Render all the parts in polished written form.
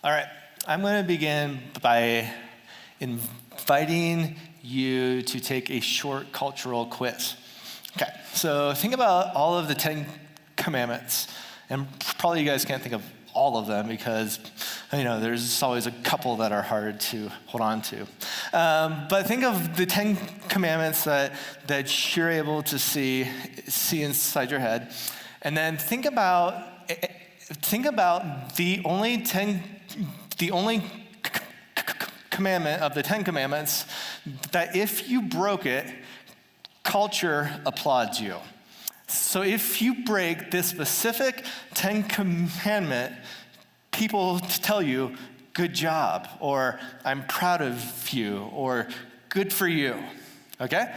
All right, I'm going to begin by inviting you to take a short cultural quiz. Okay, so think about all of the 10 commandments, and probably you guys can't think of all of them because, there's always a couple that are hard to hold on to. But think of the 10 commandments that you're able to see inside your head, and then think about the only commandment of the 10 commandments that if you broke it, culture applauds you. So if you break this specific 10 commandment, people tell you, good job, or I'm proud of you, or good for you, okay?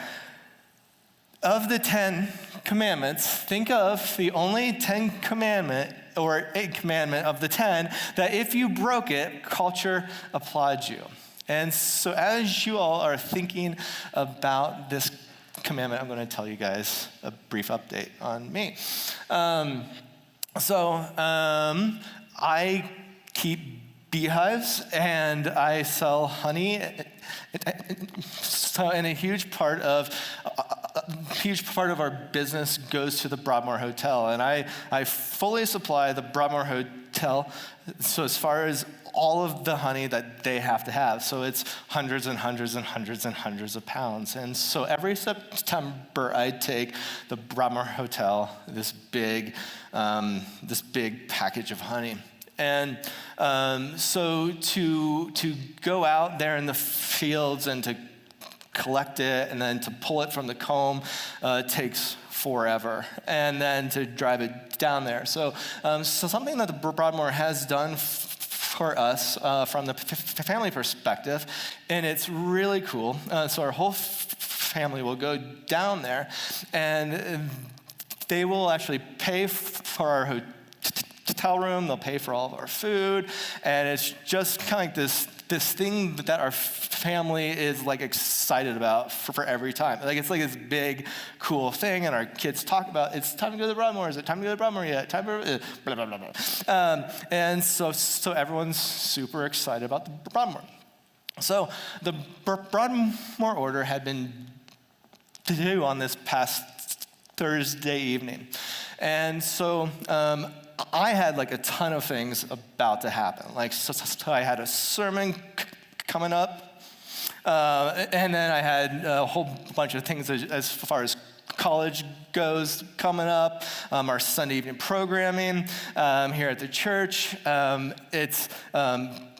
Of the 10 commandments, think of the only 10 commandment or a commandment of the 10 that if you broke it, culture applauds you. And so as you all are thinking about this commandment, I'm going to tell you guys a brief update on me. I keep beehives and I sell honey. And a huge part of our business goes to the Broadmoor Hotel, and I fully supply the Broadmoor Hotel. So as far as all of the honey that they have to have. So it's hundreds and hundreds and hundreds and hundreds of pounds. And so every September I take the Broadmoor Hotel, this big package of honey. And so to go out there in the fields and to collect it and then to pull it from the comb takes forever, and then to drive it down there. So something that the Broadmoor has done for us from the family perspective, and it's really cool. So our whole family will go down there, and they will actually pay for our hotel room. They'll pay for all of our food, and it's just kind of like this thing that our family is like excited about for every time. Like it's like this big, cool thing, and our kids talk about, it's time to go to the Broadmoor. Is it time to go to the Broadmoor yet? Time for blah, blah, blah, blah. And so everyone's super excited about the Broadmoor. So the Broadmoor order had been due on this past Thursday evening. And so I had like a ton of things about to happen. Like, so I had a sermon coming up, and then I had a whole bunch of things as far as college goes coming up, our Sunday evening programming here at the church. It's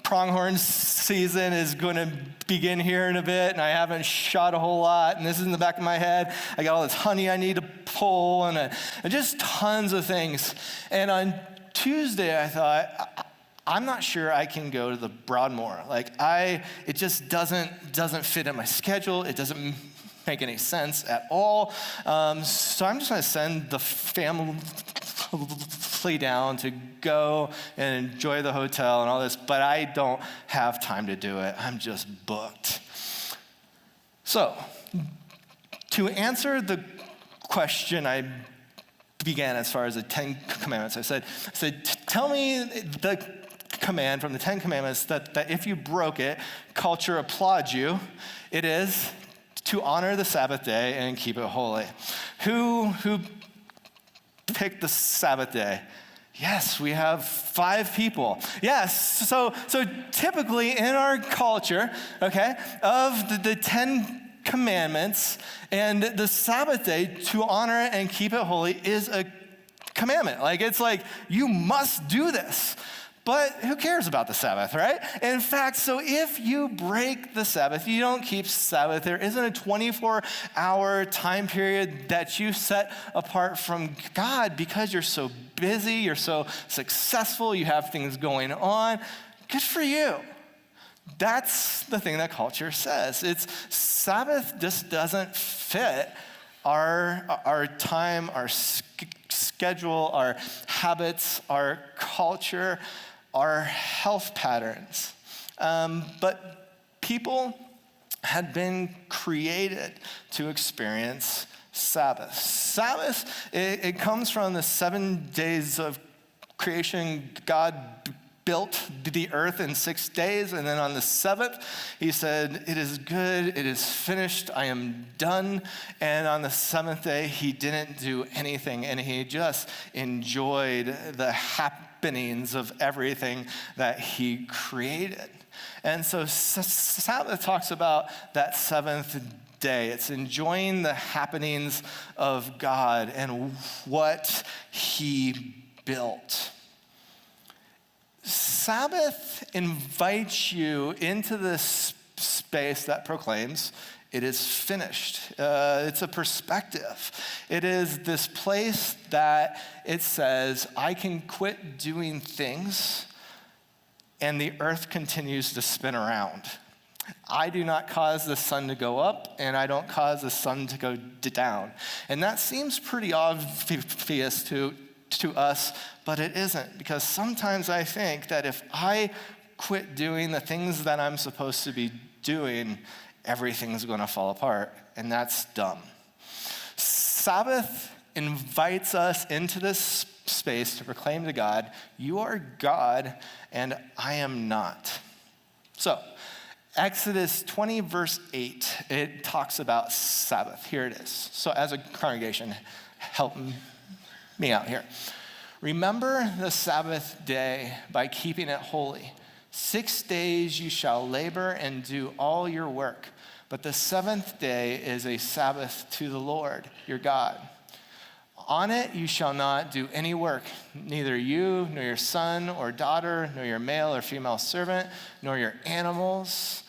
pronghorn season is going to begin here in a bit, and I haven't shot a whole lot, and this is in the back of my head. I got all this honey I need to pull, and just tons of things. And on Tuesday, I thought, I'm not sure I can go to the Broadmoor. It just doesn't fit in my schedule. It doesn't make any sense at all. So I'm just going to send the family down to go and enjoy the hotel and all this, but I don't have time to do it. I'm just booked. So, to answer the question I began as far as the 10 commandments, I said, tell me the command from the 10 commandments that if you broke it, culture applauds you. It is to honor the Sabbath day and keep it holy. Who picked the Sabbath day? Yes, we have 5 people. Yes, so typically in our culture, okay, of the 10 commandments, and the Sabbath day to honor and keep it holy is a commandment. It's like, you must do this. But who cares about the Sabbath, right? In fact, so if you break the Sabbath, you don't keep Sabbath, there isn't a 24-hour time period that you set apart from God because you're so busy, you're so successful, you have things going on. Good for you. That's the thing that culture says. It's Sabbath just doesn't fit our time, our schedule, our habits, our culture, our health patterns. But people had been created to experience Sabbath. Sabbath, it comes from the 7 days of creation God built the earth in 6 days, and then on the seventh, he said, it is good, it is finished, I am done. And on the seventh day, he didn't do anything, and he just enjoyed the happenings of everything that he created. And so Sabbath talks about that seventh day. It's enjoying the happenings of God and what he built. Sabbath invites you into this space that proclaims it is finished. It's a perspective. It is this place that it says, I can quit doing things and the earth continues to spin around. I do not cause the sun to go up, and I don't cause the sun to go down. And that seems pretty obvious to us, but it isn't, because sometimes I think that if I quit doing the things that I'm supposed to be doing, everything's going to fall apart, and that's dumb. Sabbath invites us into this space to proclaim to God, you are God, and I am not. So, Exodus 20, verse 8, it talks about Sabbath. Here it is. So as a congregation, help me out here. Remember the Sabbath day by keeping it holy. 6 days you shall labor and do all your work, but the seventh day is a Sabbath to the Lord, your God. On it you shall not do any work, neither you, nor your son or daughter, nor your male or female servant, nor your animals,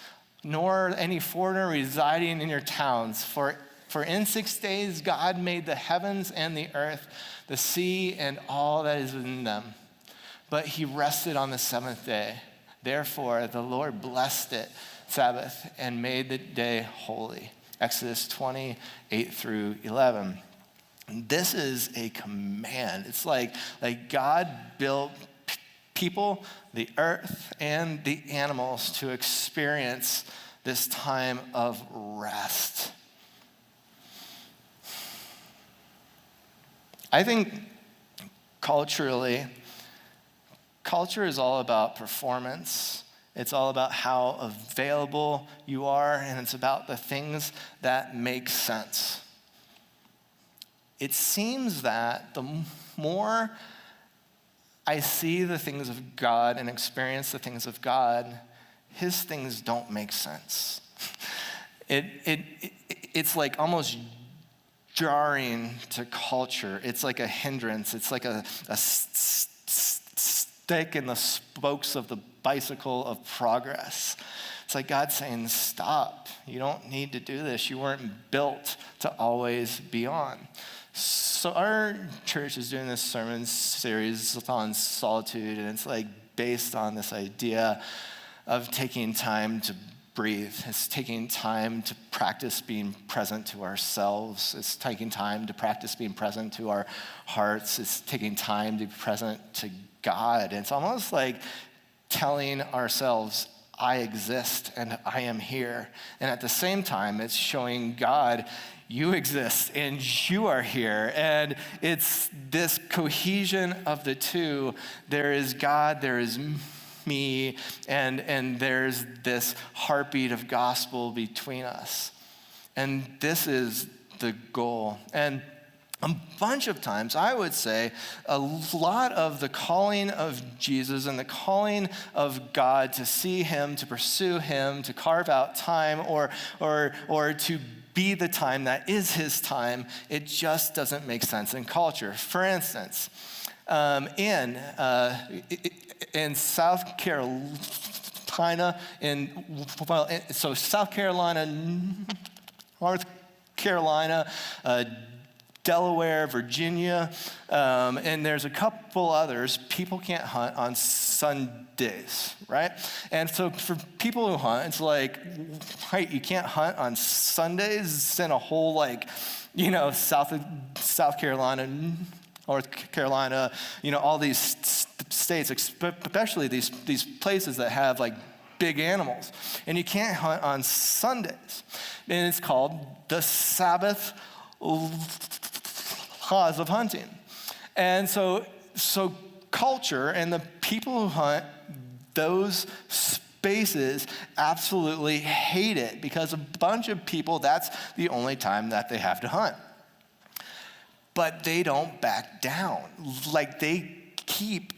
nor any foreigner residing in your towns. For in 6 days God made the heavens and the earth, the sea, and all that is in them. But he rested on the seventh day. Therefore the Lord blessed it, Sabbath, and made the day holy. Exodus 20, 8 through 11. This is a command. It's like God built people, the earth, and the animals to experience this time of rest. I think culture is all about performance. It's all about how available you are, and it's about the things that make sense. It seems that the more I see the things of God and experience the things of God, his things don't make sense. It's like almost jarring to culture. It's like a hindrance. It's like a stake in the spokes of the bicycle of progress. It's like God saying, stop. You don't need to do this. You weren't built to always be on. So our church is doing this sermon series on solitude, and it's like based on this idea of taking time to breathe. It's taking time to practice being present to ourselves. It's taking time to practice being present to our hearts. It's taking time to be present to God. And it's almost like telling ourselves, I exist and I am here. And at the same time, it's showing God, you exist and you are here. And it's this cohesion of the two. There is God, there is me, and there's this heartbeat of gospel between us. And this is the goal. And a bunch of times, I would say, a lot of the calling of Jesus and the calling of God to see him, to pursue him, to carve out time, or to be the time that is his time, it just doesn't make sense in culture. For instance, in South Carolina, so South Carolina, North Carolina, Delaware, Virginia, and there's a couple others, people can't hunt on Sundays, right? And so for people who hunt, it's like, right, you can't hunt on Sundays in a whole South Carolina, North Carolina, all these states, especially these places that have like big animals. And you can't hunt on Sundays. And it's called the Sabbath laws of hunting. And so culture and the people who hunt those spaces absolutely hate it because a bunch of people, that's the only time that they have to hunt. But they don't back down. Like, they keep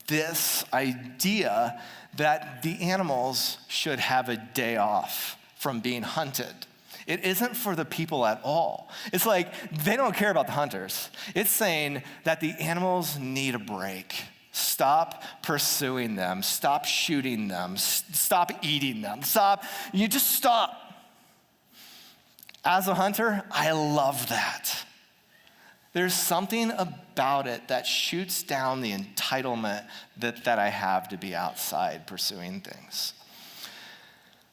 this idea that the animals should have a day off from being hunted. It isn't for the people at all. It's like they don't care about the hunters. It's saying that the animals need a break. Stop pursuing them. Stop shooting them. Stop eating them. You just stop. As a hunter, I love that. There's something about it that shoots down the entitlement that I have to be outside pursuing things.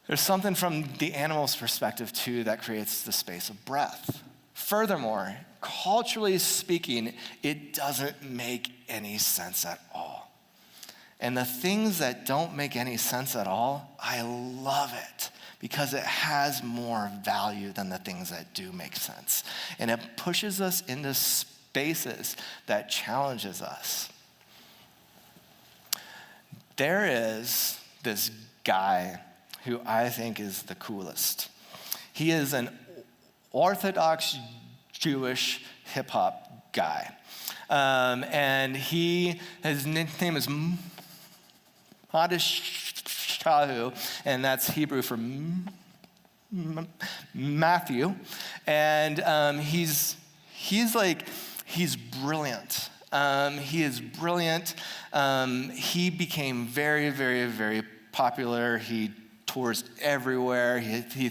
There's something from the animal's perspective, too, that creates the space of breath. Furthermore, culturally speaking, it doesn't make any sense at all. And the things that don't make any sense at all, I love it because it has more value than the things that do make sense. And it pushes us into spaces that challenges us. There is this guy who I think is the coolest. He is an Orthodox Jewish hip-hop guy. And his name is Shahu, and that's Hebrew for Matthew. And he's brilliant. He is brilliant. He became very, very, very popular. He tours everywhere. He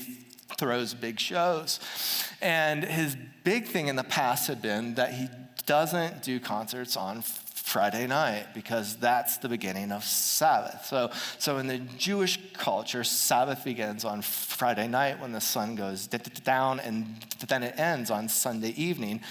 throws big shows. And his big thing in the past had been that he doesn't do concerts on Friday night because that's the beginning of Sabbath. So in the Jewish culture, Sabbath begins on Friday night when the sun goes down, and then it ends on Sunday evening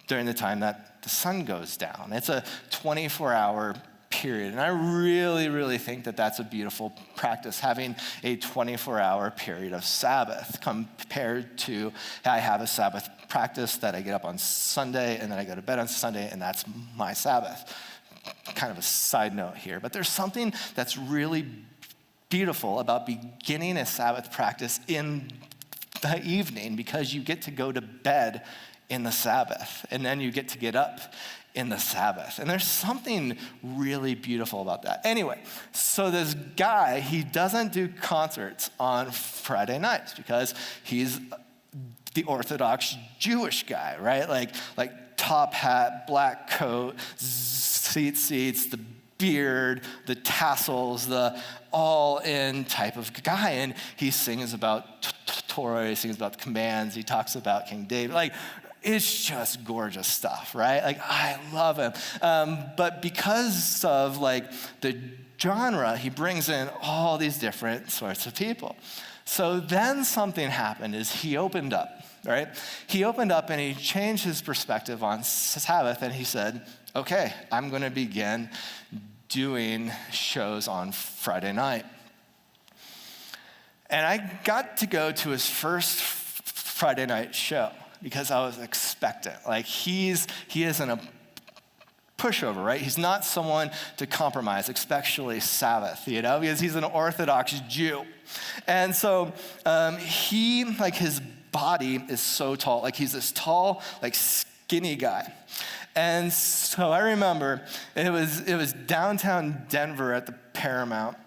during the time that the sun goes down. It's a 24-hour period. And I really, really think that that's a beautiful practice, having a 24-hour period of Sabbath compared to I have a Sabbath practice that I get up on Sunday and then I go to bed on Sunday, and that's my Sabbath. Kind of a side note here, but there's something that's really beautiful about beginning a Sabbath practice in the evening because you get to go to bed in the Sabbath, and then you get to get up in the Sabbath. And there's something really beautiful about that. Anyway, so this guy, he doesn't do concerts on Friday nights because he's the Orthodox Jewish guy, right? Like top hat, black coat, seats, the beard, the tassels, the all-in type of guy. And he sings about Torah, he sings about the commands, he talks about King David. Like, it's just gorgeous stuff, right? Like, I love him. But because of like the genre, he brings in all these different sorts of people. So then something happened is he opened up, right? He opened up and he changed his perspective on Sabbath, and he said, okay, I'm gonna begin doing shows on Friday night. And I got to go to his first Friday night show because I was expectant. Like, he isn't a pushover, right? He's not someone to compromise, especially Sabbath, because he's an Orthodox Jew. And so his body is so tall. Like, he's this tall, like, skinny guy. And so I remember it was downtown Denver at the Paramount,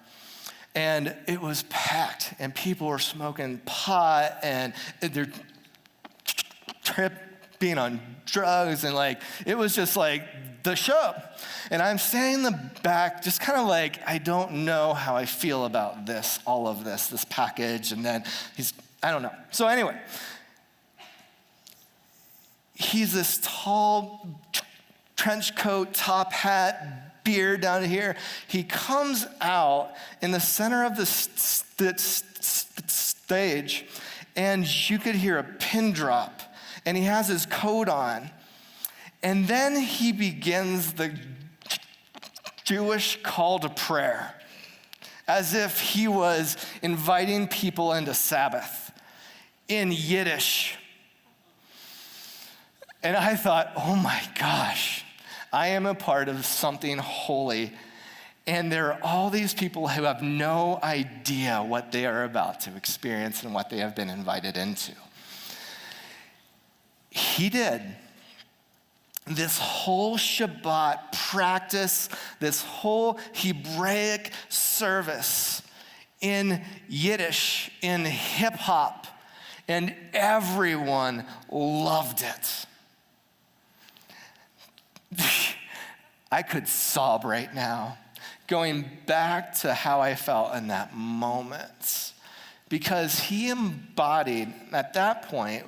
and it was packed, and people were smoking pot, and they're tripping on drugs, and like, it was just like the show. And I'm standing in the back, just kind of like, I don't know how I feel about this, all of this package, and then I don't know. So anyway, he's this tall trench coat, top hat, beard down here. He comes out in the center of the stage, and you could hear a pin drop, and he has his coat on. And then he begins the Jewish call to prayer, as if he was inviting people into Sabbath in Yiddish. And I thought, oh my gosh, I am a part of something holy. And there are all these people who have no idea what they are about to experience and what they have been invited into. He did. This whole Shabbat practice, this whole Hebraic service in Yiddish, in hip hop, and everyone loved it. I could sob right now, going back to how I felt in that moment, because he embodied at that point,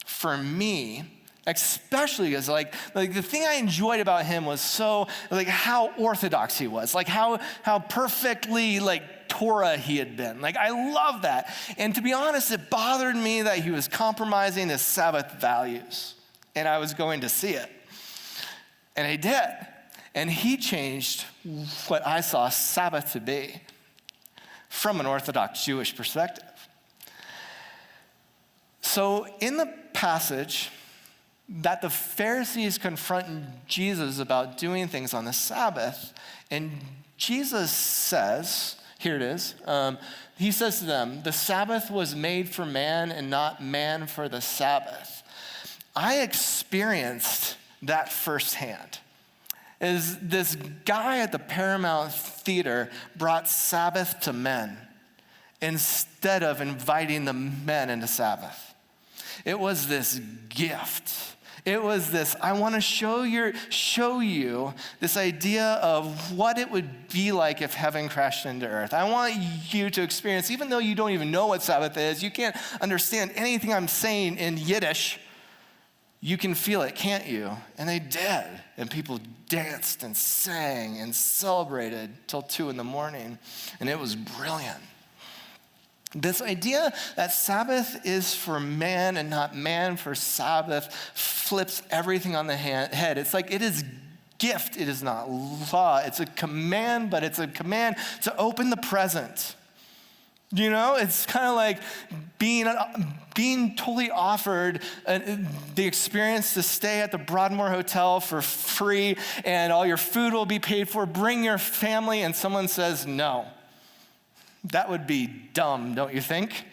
for me, especially because like the thing I enjoyed about him was so like how orthodox he was, like how perfectly like Torah he had been. Like I love that. And to be honest, it bothered me that he was compromising his Sabbath values, and I was going to see it. And he did. And he changed what I saw Sabbath to be from an Orthodox Jewish perspective. So in the passage that the Pharisees confront Jesus about doing things on the Sabbath, and Jesus says, here it is, he says to them, the Sabbath was made for man and not man for the Sabbath. I experienced that firsthand. Is this guy at the Paramount Theater brought Sabbath to men instead of inviting the men into Sabbath. It was this gift. It was this, I want to show you this idea of what it would be like if heaven crashed into earth. I want you to experience, even though you don't even know what Sabbath is, you can't understand anything I'm saying in Yiddish, you can feel it, can't you? And they did. And people danced and sang and celebrated till 2 a.m. And it was brilliant. This idea that Sabbath is for man and not man for Sabbath flips everything on the head. It's like it is gift, it is not law. It's a command, but it's a command to open the present. You know, it's kind of like being totally offered the experience to stay at the Broadmoor Hotel for free and all your food will be paid for. Bring your family, and someone says no. That would be dumb, don't you think?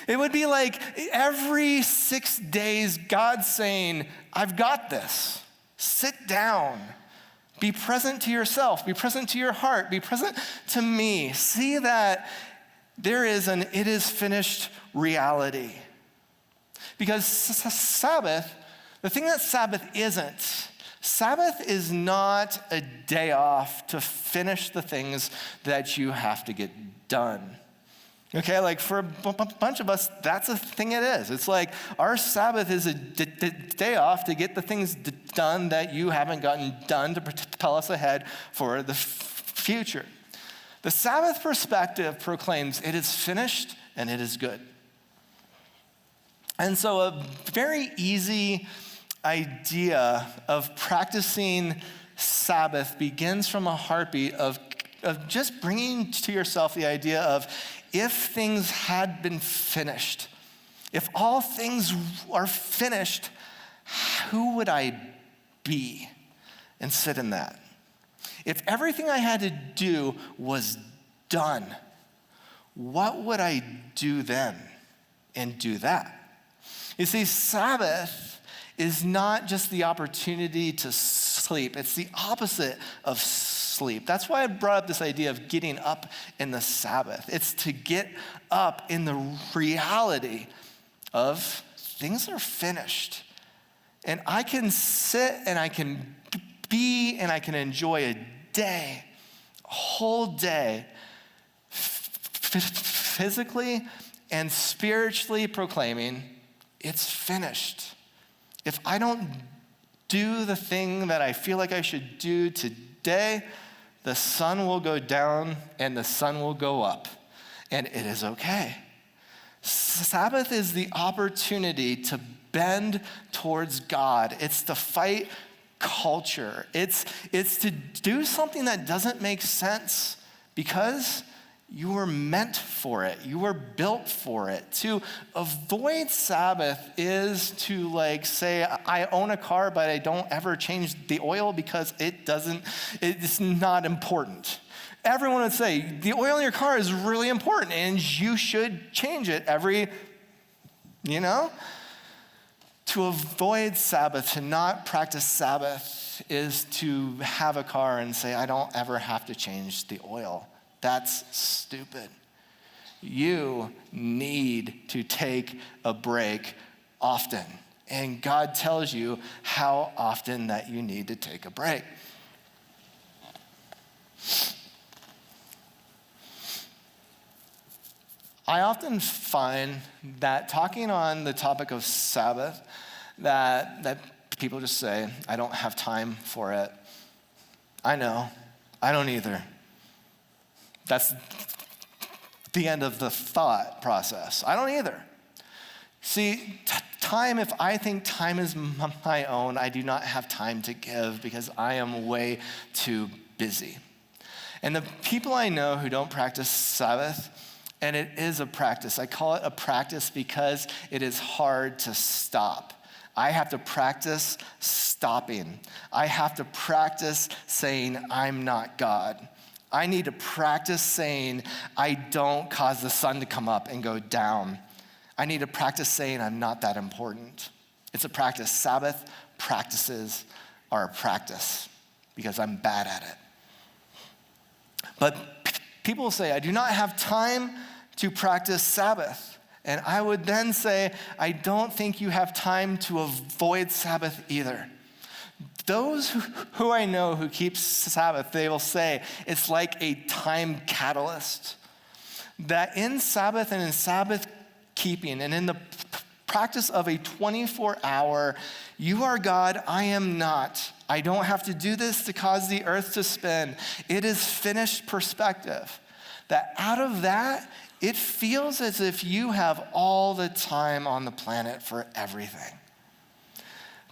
It would be like every 6 days, God saying, I've got this. Sit down. Be present to yourself. Be present to your heart. Be present to me. See that there is an it is finished reality. Because Sabbath, the thing that Sabbath isn't, Sabbath is not a day off to finish the things that you have to get done. Okay, like for a bunch of us, that's a thing it is. It's like our Sabbath is a day off to get the things done that you haven't gotten done to propel us ahead for the future. The Sabbath perspective proclaims it is finished and it is good. And so a very easy idea of practicing Sabbath begins from a heartbeat of just bringing to yourself the idea of if things had been finished, if all things are finished, who would I be and sit in that? If everything I had to do was done, what would I do then and do that? You see, Sabbath is not just the opportunity to sleep. It's the opposite of sleep. That's why I brought up this idea of getting up in the Sabbath. It's to get up in the reality of things are finished. And I can sit and I can be and I can enjoy a day, a whole day, physically and spiritually proclaiming, it's finished. If I don't do the thing that I feel like I should do today, the sun will go down and the sun will go up, and it is okay. Sabbath is the opportunity to bend towards God. It's to fight culture. It's to do something that doesn't make sense because You were meant for it. You were built for it. To avoid Sabbath is to say, I own a car, but I don't ever change the oil because it's not important. Everyone would say, the oil in your car is really important and you should change it every. To avoid Sabbath, to not practice Sabbath is to have a car and say, I don't ever have to change the oil. That's stupid. You need to take a break often. And God tells you how often that you need to take a break. I often find that talking on the topic of Sabbath, that people just say, I don't have time for it. I know, I don't either. That's the end of the thought process. I don't either. See, time, if I think time is my own, I do not have time to give because I am way too busy. And the people I know who don't practice Sabbath, and it is a practice. I call it a practice because it is hard to stop. I have to practice stopping. I have to practice saying, I'm not God. I need to practice saying, I don't cause the sun to come up and go down. I need to practice saying, I'm not that important. It's a practice. Sabbath practices are a practice because I'm bad at it. But people say, I do not have time to practice Sabbath. And I would then say, I don't think you have time to avoid Sabbath either. Those who I know who keep Sabbath, they will say it's like a time catalyst. That in Sabbath and in Sabbath keeping and in the practice of a 24-hour, you are God, I am not. I don't have to do this to cause the earth to spin. It is finished perspective. That out of that, it feels as if you have all the time on the planet for everything.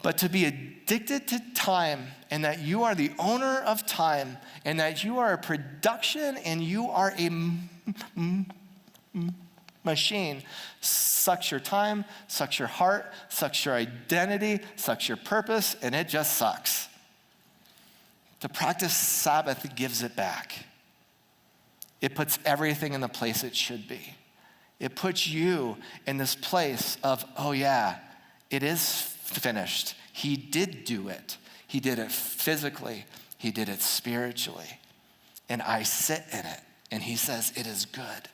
But to be addicted to time and that you are the owner of time and that you are a production and you are a machine sucks your time, sucks your heart, sucks your identity, sucks your purpose, and it just sucks. To practice Sabbath gives it back. It puts everything in the place it should be. It puts you in this place of, oh yeah, it is finished. He did do it. He did it physically. He did it spiritually. And I sit in it. And he says, it is good.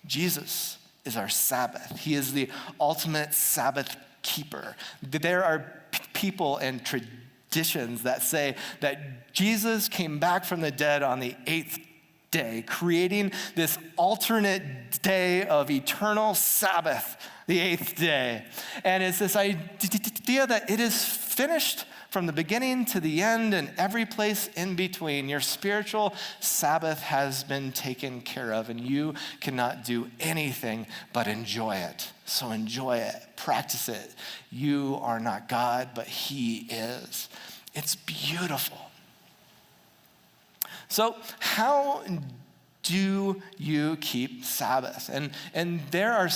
Jesus is our Sabbath. He is the ultimate Sabbath keeper. There are people and traditions that say that Jesus came back from the dead on the 8th day, creating this alternate day of eternal Sabbath, the 8th day. And it's this idea that it is finished from the beginning to the end and every place in between. Your spiritual Sabbath has been taken care of and you cannot do anything but enjoy it. So enjoy it, practice it. You are not God, but he is. It's beautiful. So how do you keep Sabbath? And there are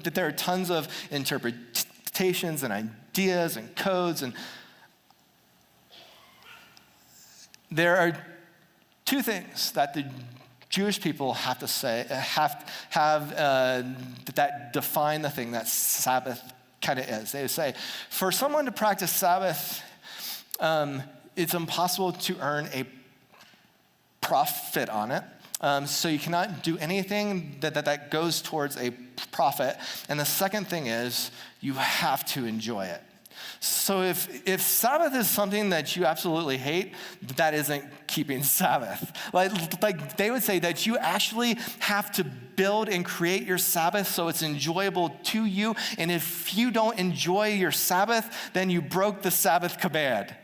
there are tons of interpretations and ideas and codes, and there are two things that the Jewish people have to say, that define the thing that Sabbath kind of is. They say, for someone to practice Sabbath, it's impossible to earn a profit on it. So you cannot do anything that goes towards a profit. And the second thing is you have to enjoy it. So if Sabbath is something that you absolutely hate, that isn't keeping Sabbath. Like they would say that you actually have to build and create your Sabbath so it's enjoyable to you. And if you don't enjoy your Sabbath, then you broke the Sabbath command.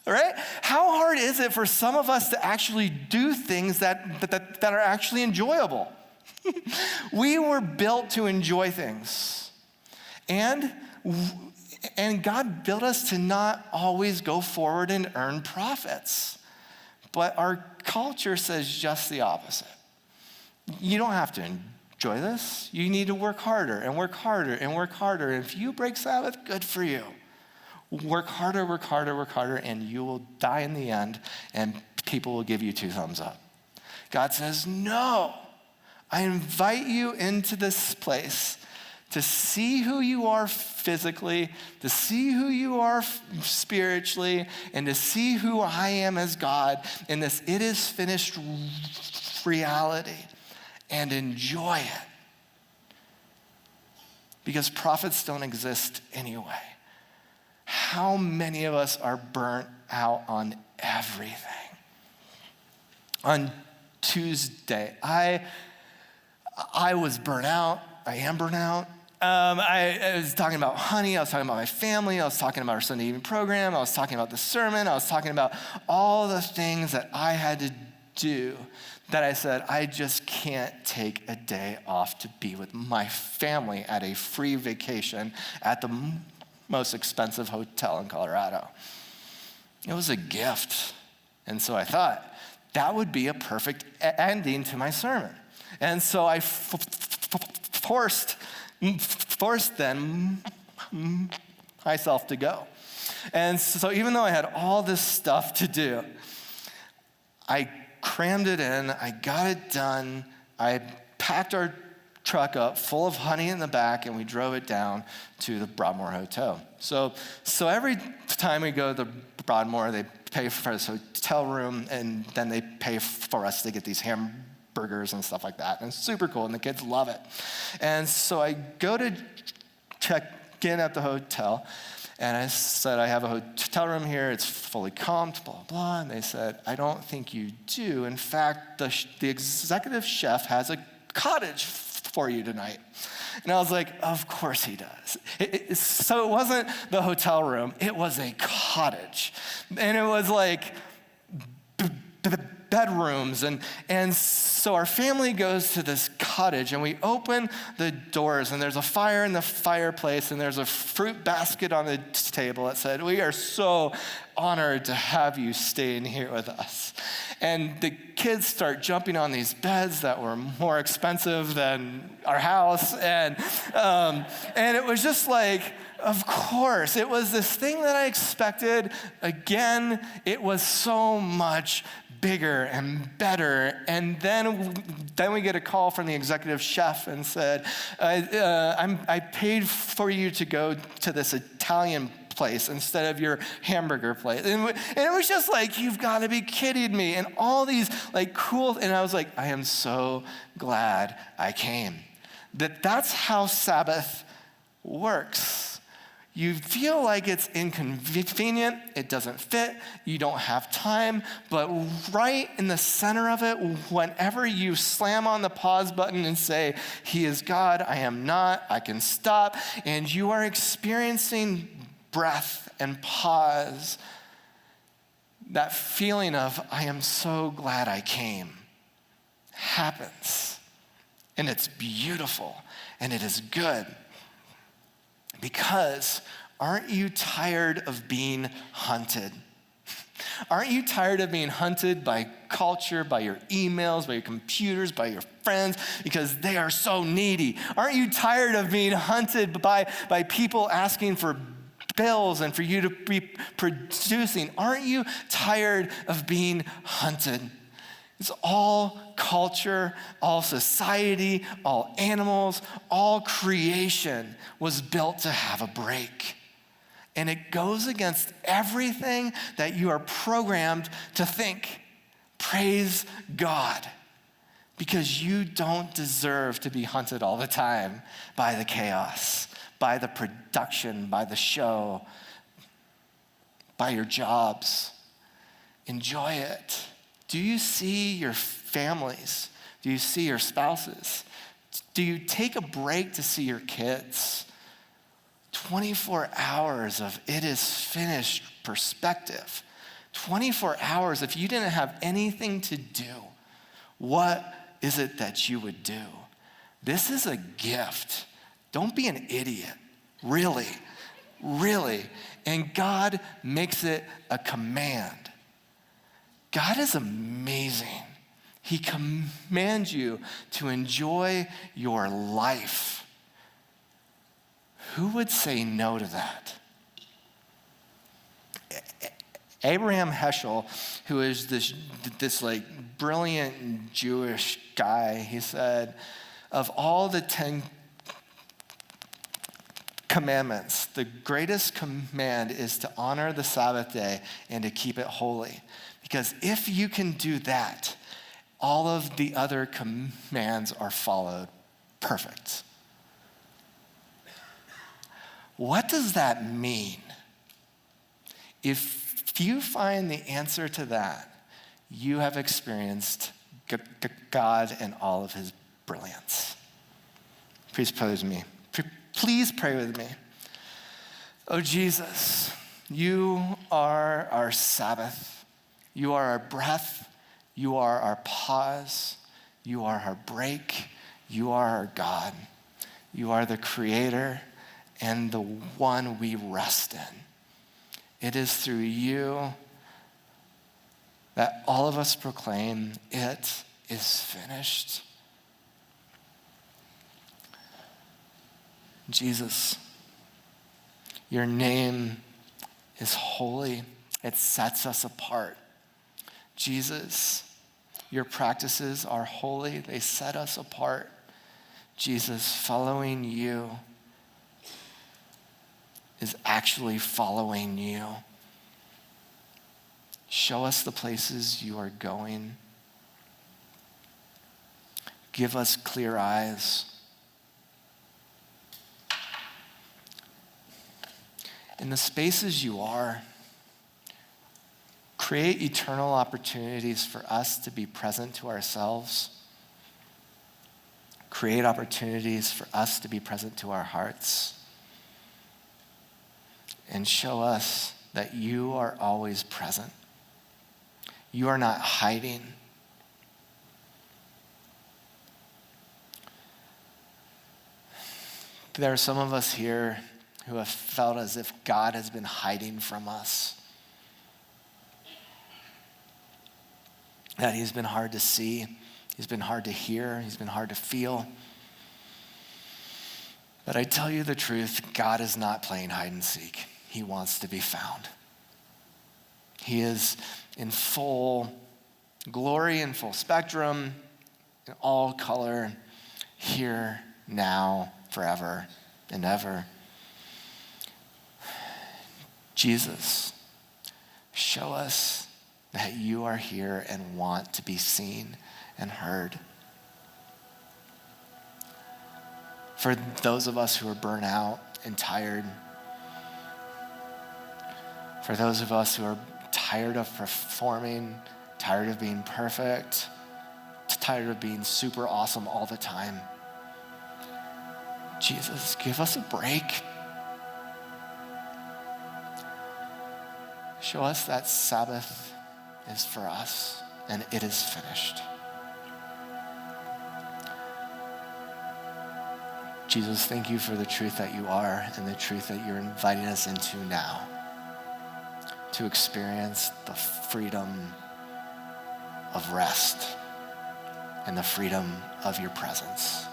All right? How hard is it for some of us to actually do things that are actually enjoyable? We were built to enjoy things. And God built us to not always go forward and earn profits. But our culture says just the opposite. You don't have to enjoy this. You need to work harder and work harder and work harder. And if you break Sabbath, good for you. Work harder, work harder, work harder, and you will die in the end, and people will give you 2 thumbs up. God says, no, I invite you into this place to see who you are physically, to see who you are spiritually, and to see who I am as God in this it is finished reality, and enjoy it. Because prophets don't exist anyway. How many of us are burnt out on everything? On Tuesday, I was burnt out. I am burnt out. I was talking about honey. I was talking about my family. I was talking about our Sunday evening program. I was talking about the sermon. I was talking about all the things that I had to do that I said, I just can't take a day off to be with my family at a free vacation at the most expensive hotel in Colorado. It was a gift. And so I thought that would be a perfect ending to my sermon. And so I forced then myself to go. And so even though I had all this stuff to do, I crammed it in, I got it done, I packed our truck up full of honey in the back, and we drove it down to the Broadmoor Hotel. So every time we go to the Broadmoor, they pay for this hotel room, and then they pay for us to get these hamburgers and stuff like that. And it's super cool, and the kids love it. And so I go to check in at the hotel, and I said, I have a hotel room here. It's fully comped, blah, blah. And they said, I don't think you do. In fact, the executive chef has a cottage for you tonight. And I was like, of course he does. So it wasn't the hotel room. It was a cottage. And it was like bedrooms. And so our family goes to this cottage, and we open the doors, and there's a fire in the fireplace, and there's a fruit basket on the table that said, we are so honored to have you staying here with us. And the kids start jumping on these beds that were more expensive than our house. And it was just like, of course, it was this thing that I expected. Again, it was so much bigger and better. And then we get a call from the executive chef and said, I paid for you to go to this Italian place instead of your hamburger place. And it was just like, you've got to be kidding me. And all these like cool, and I was like, I am so glad I came. That's how Sabbath works. You feel like it's inconvenient, it doesn't fit, you don't have time, but right in the center of it, whenever you slam on the pause button and say, He is God, I am not, I can stop, and you are experiencing breath and pause, that feeling of, I am so glad I came, happens. And it's beautiful, and it is good. Because aren't you tired of being hunted? Aren't you tired of being hunted by culture, by your emails, by your computers, by your friends, because they are so needy? Aren't you tired of being hunted by people asking for bills and for you to be producing? Aren't you tired of being hunted? It's all culture, all society, all animals, all creation was built to have a break. And it goes against everything that you are programmed to think. Praise God. Because you don't deserve to be hunted all the time by the chaos, by the production, by the show, by your jobs. Enjoy it. Do you see your families? Do you see your spouses? Do you take a break to see your kids? 24 hours of it is finished perspective. 24 hours, if you didn't have anything to do, what is it that you would do? This is a gift. Don't be an idiot. Really, really. And God makes it a command. God is amazing. He commands you to enjoy your life. Who would say no to that? Abraham Heschel, who is this like brilliant Jewish guy, he said, of all the 10 commandments, the greatest command is to honor the Sabbath day and to keep it holy. Because if you can do that, all of the other commands are followed perfect. What does that mean? If you find the answer to that, you have experienced God and all of his brilliance. Please pray with me. Please pray with me. Oh, Jesus, you are our Sabbath. You are our breath. You are our pause. You are our break. You are our God. You are the creator and the one we rest in. It is through you that all of us proclaim, it is finished. Jesus, your name is holy. It sets us apart. Jesus, your practices are holy. They set us apart. Jesus, following you is actually following you. Show us the places you are going. Give us clear eyes. In the spaces you are, create eternal opportunities for us to be present to ourselves. Create opportunities for us to be present to our hearts. And show us that you are always present. You are not hiding. There are some of us here who have felt as if God has been hiding from us. That he's been hard to see, he's been hard to hear, he's been hard to feel. But I tell you the truth, God is not playing hide and seek. He wants to be found. He is in full glory, in full spectrum, in all color, here, now, forever, and ever. Jesus, show us that you are here and want to be seen and heard. For those of us who are burnt out and tired, for those of us who are tired of performing, tired of being perfect, tired of being super awesome all the time, Jesus, give us a break. Show us that Sabbath is for us and it is finished. Jesus, thank you for the truth that you are and the truth that you're inviting us into now, to experience the freedom of rest and the freedom of your presence.